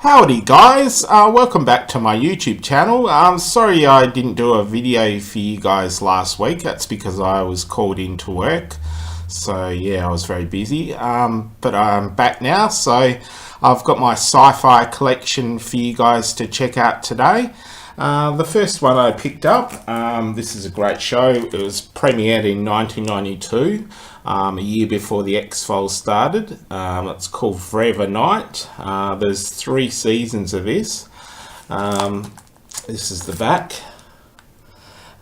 Howdy guys, welcome back to my YouTube channel. Sorry I didn't do a video for you guys last week. That's because I was called into work. So yeah, I was very busy. But I'm back now, so I've got my Sci-Fi Collection for you guys to check out today. The first one I picked up, this is a great show. It was premiered in 1992, a year before the X-Files started. It's called Forever Knight. There's 3 seasons of this. This is the back.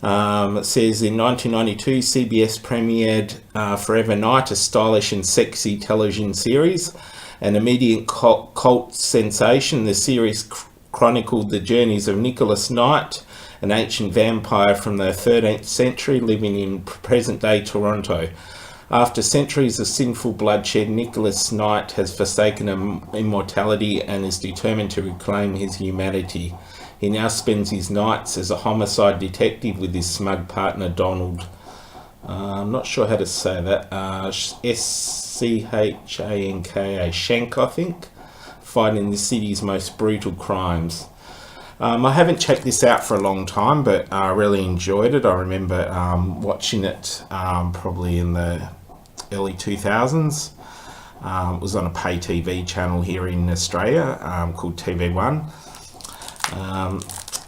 It says in 1992, CBS premiered Forever Knight, a stylish and sexy television series. An immediate cult sensation, the series chronicled the journeys of Nicholas Knight, an ancient vampire from the 13th century living in present-day Toronto. After centuries of sinful bloodshed, Nicholas Knight has forsaken immortality and is determined to reclaim his humanity. He now spends his nights as a homicide detective with his smug partner Donald. I'm not sure how to say that. S-C-H-A-N-K-A, Shank, I think. Fighting the city's most brutal crimes. I haven't checked this out for a long time, but I really enjoyed it. I remember watching it probably in the early 2000s. It was on a pay TV channel here in Australia called TV1.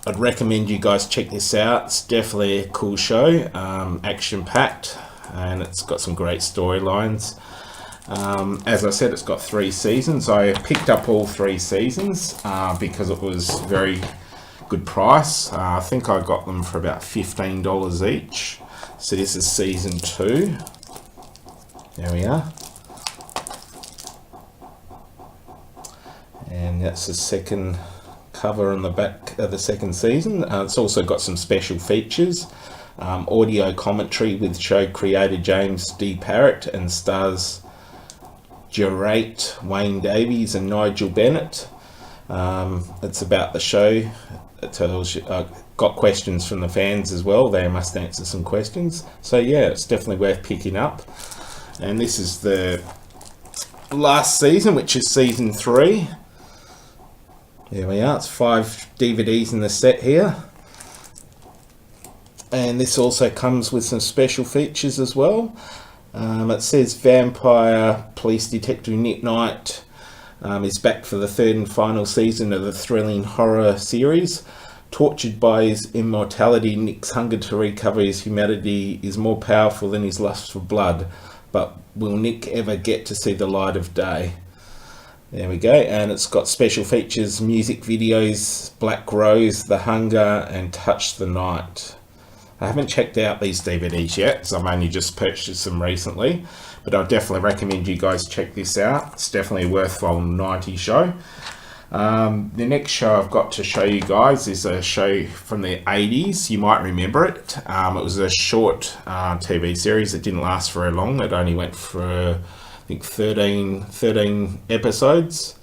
I'd recommend you guys check this out. It's definitely a cool show, action-packed, and it's got some great storylines. As I said, it's got 3 seasons. I picked up all 3 seasons because it was very good price. I think I got them for about $15 each. So this is season 2. There we are. And that's the second cover on the back of the second season. It's also got some special features. Audio commentary with show creator James D. Parrott and stars Gerate, Wayne Davies and Nigel Bennett. It's about the show. It tells you, got questions from the fans as well. They must answer some questions. So yeah, it's definitely worth picking up. And this is the last season, which is season 3. There we are. It's 5 DVDs in the set here. And this also comes with some special features as well. It says vampire police detective Nick Knight is back for the 3rd and final season of the thrilling horror series. Tortured by his immortality, Nick's hunger to recover his humanity is more powerful than his lust for blood. But will Nick ever get to see the light of day? There we go. And it's got special features, music videos, Black Rose, The Hunger, and Touch the Night. I haven't checked out these DVDs yet, because I've only just purchased them recently, but I definitely recommend you guys check this out. It's definitely a worthwhile 90s show. The next show I've got to show you guys is a show from the 80s. You might remember it. It was a short TV series. It didn't last very long. It only went for, I think, 13 episodes.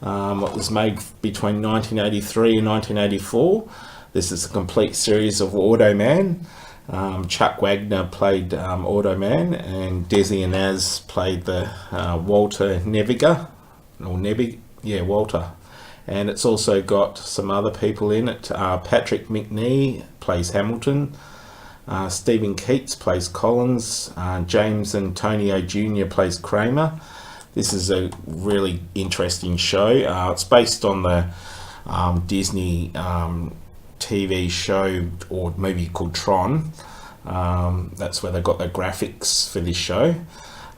It was made between 1983 and 1984. This is a complete series of Automan. Chuck Wagner played Automan, and Desi and Az played the Walter Neviger, Walter. And it's also got some other people in it. Patrick McNee plays Hamilton. Stephen Keats plays Collins. James Antonio Jr. plays Kramer. This is a really interesting show. It's based on the Disney TV show or movie called Tron. That's where they got the graphics for this show.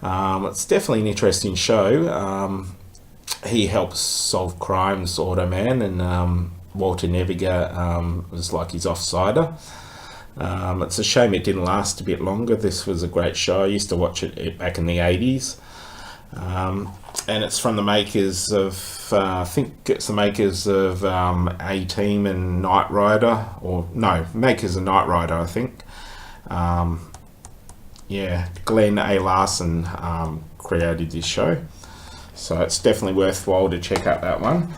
It's definitely an interesting show. He helps solve crimes, Automan, and Walter Neviger was like his offsider. It's a shame it didn't last a bit longer. This was a great show. I used to watch it back in the 80s. And it's from the makers of, I think it's the makers of A-Team and Knight Rider, or no, makers of Knight Rider, I think. Glenn A. Larson created this show. So it's definitely worthwhile to check out that one.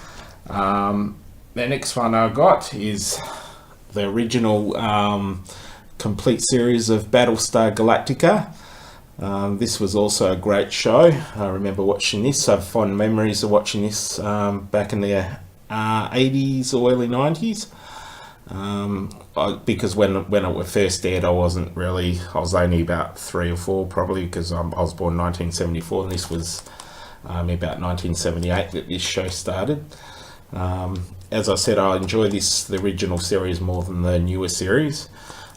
The next one I got is the original complete series of Battlestar Galactica. This was also a great show. I remember watching this. I have fond memories of watching this back in the 80s or early 90s. Because when it first aired, I was only about 3 or 4 probably, because I was born in 1974, and this was about 1978 that this show started. As I said, I enjoy the original series more than the newer series.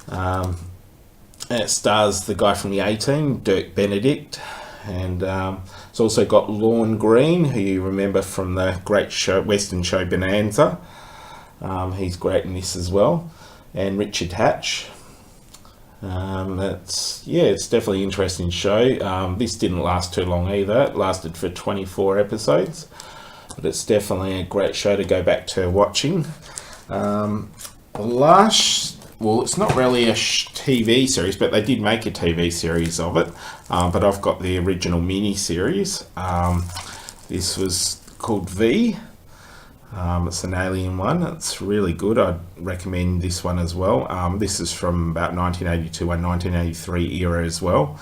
And it stars the guy from the A-Team, Dirk Benedict, and it's also got Lorne Green, who you remember from the great show, Western show Bonanza. He's great in this as well, and Richard Hatch. It's definitely an interesting show. This didn't last too long either. It lasted for 24 episodes, but it's definitely a great show to go back to watching. It's not really a TV series, but they did make a TV series of it. But I've got the original mini-series. This was called V. It's an alien one. It's really good. I'd recommend this one as well. This is from about 1982 and 1983 era as well.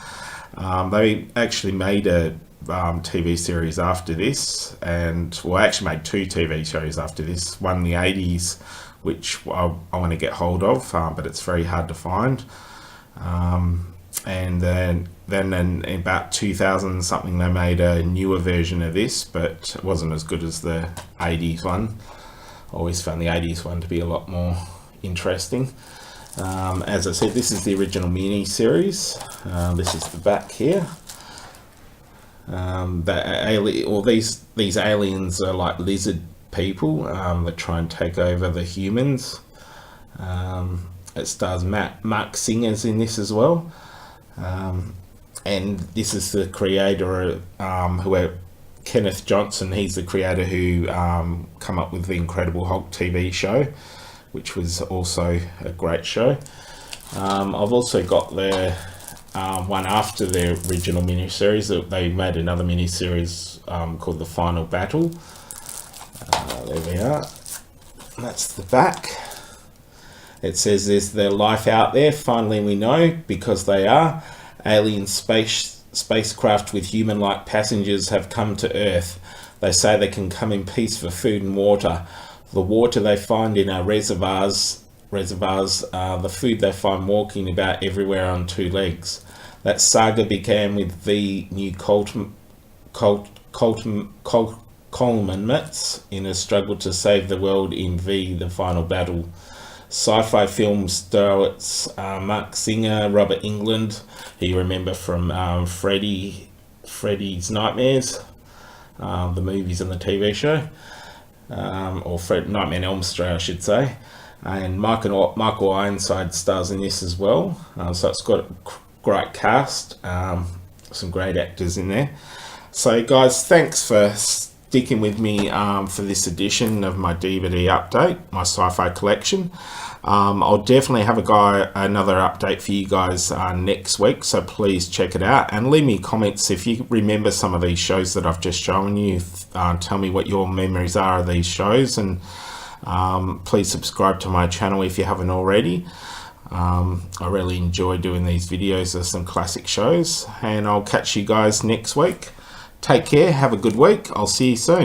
They actually made a TV series after this, and actually made 2 TV shows after this. One in the 80s, which I want to get hold of, but it's very hard to find. And then in about 2000 something, they made a newer version of this, but it wasn't as good as the 80s one. I always found the 80s one to be a lot more interesting. As I said, this is the original mini series. This is the back here. These aliens are like lizard people that try and take over the humans. It stars Mark Singer's in this as well. And this is the creator, Kenneth Johnson. He's the creator who come up with the Incredible Hulk TV show, which was also a great show. I've also got the one after the original miniseries. They made another miniseries called The Final Battle. There we are. That's the back. It says, "Is there life out there? Finally we know, because they are. Alien spacecraft with human-like passengers have come to Earth. They say they can come in peace for food and water. The water they find in our reservoirs are the food they find walking about everywhere on 2 legs. That saga began with the new culminates in a struggle to save the world in V, The Final Battle." Sci-Fi film stars Mark Singer, Robert Englund, who you remember from Freddy's Nightmares, the movies and the TV show, or Nightmare on Elm Street, I should say. And Michael Ironside stars in this as well. So it's got a great cast, some great actors in there. So guys, thanks for sticking with me for this edition of my DVD update, my Sci-Fi Collection. I'll definitely have another update for you guys next week, so please check it out, and leave me comments if you remember some of these shows that I've just shown you. Tell me what your memories are of these shows, and please subscribe to my channel if you haven't already. I really enjoy doing these videos of some classic shows, and I'll catch you guys next week. Take care, have a good week, I'll see you soon.